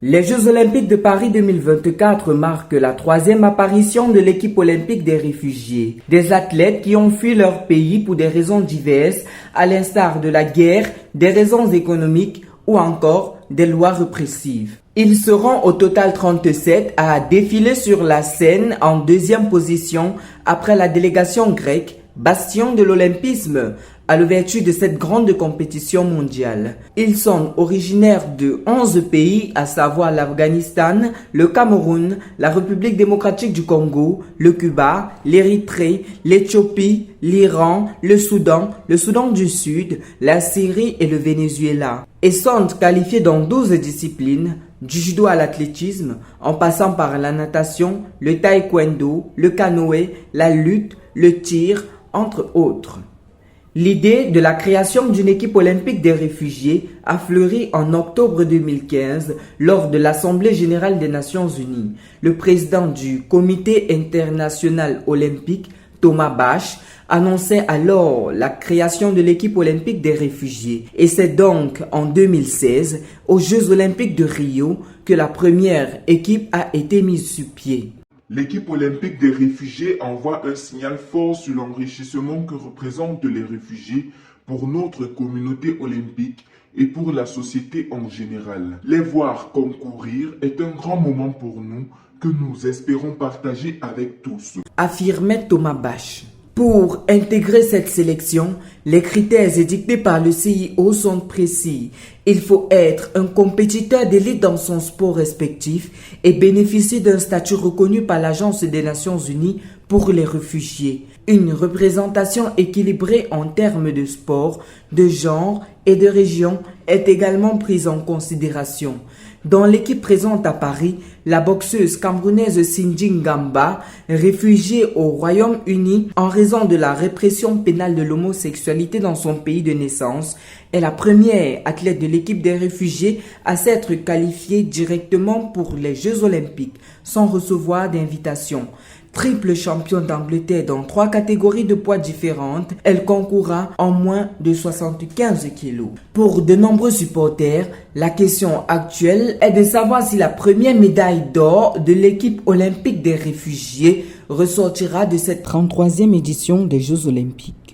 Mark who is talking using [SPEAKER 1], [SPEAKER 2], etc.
[SPEAKER 1] Les Jeux Olympiques de Paris 2024 marquent la troisième apparition de l'équipe olympique des réfugiés. Des athlètes qui ont fui leur pays pour des raisons diverses, à l'instar de la guerre, des raisons économiques ou encore des lois répressives. Ils seront au total 37 à défiler sur la scène en deuxième position après la délégation grecque, bastion de l'olympisme, à l'ouverture de cette grande compétition mondiale. Ils sont originaires de 11 pays, à savoir l'Afghanistan, le Cameroun, la République démocratique du Congo, le Cuba, l'Érythrée, l'Éthiopie, l'Iran, le Soudan du Sud, la Syrie et le Venezuela. Et sont qualifiés dans 12 disciplines, du judo à l'athlétisme, en passant par la natation, le taekwondo, le canoë, la lutte, le tir, entre autres. L'idée de la création d'une équipe olympique des réfugiés a fleuri en octobre 2015 lors de l'Assemblée générale des Nations unies. Le président du Comité international olympique, Thomas Bach, annonçait alors la création de l'équipe olympique des réfugiés. Et c'est donc en 2016, aux Jeux olympiques de Rio, que la première équipe a été mise sur pied.
[SPEAKER 2] L'équipe olympique des réfugiés envoie un signal fort sur l'enrichissement que représentent les réfugiés pour notre communauté olympique et pour la société en général. Les voir concourir est un grand moment pour nous que nous espérons partager avec tous,
[SPEAKER 1] affirmait Thomas Bach. Pour intégrer cette sélection, les critères édictés par le CIO sont précis. Il faut être un compétiteur d'élite dans son sport respectif et bénéficier d'un statut reconnu par l'Agence des Nations Unies pour les réfugiés. Une représentation équilibrée en termes de sport, de genre et de région est également prise en considération. Dans l'équipe présente à Paris, la boxeuse camerounaise Cindy Ngamba, réfugiée au Royaume-Uni en raison de la répression pénale de l'homosexualité dans son pays de naissance, est la première athlète de l'équipe des réfugiés à s'être qualifiée directement pour les Jeux Olympiques sans recevoir d'invitation. Triple championne d'Angleterre dans 3 catégories de poids différentes, elle concourra en moins de 75 kilos. Pour de nombreux supporters, la question actuelle est de savoir si la première médaille d'or de l'équipe olympique des réfugiés ressortira de cette 33e édition des Jeux Olympiques.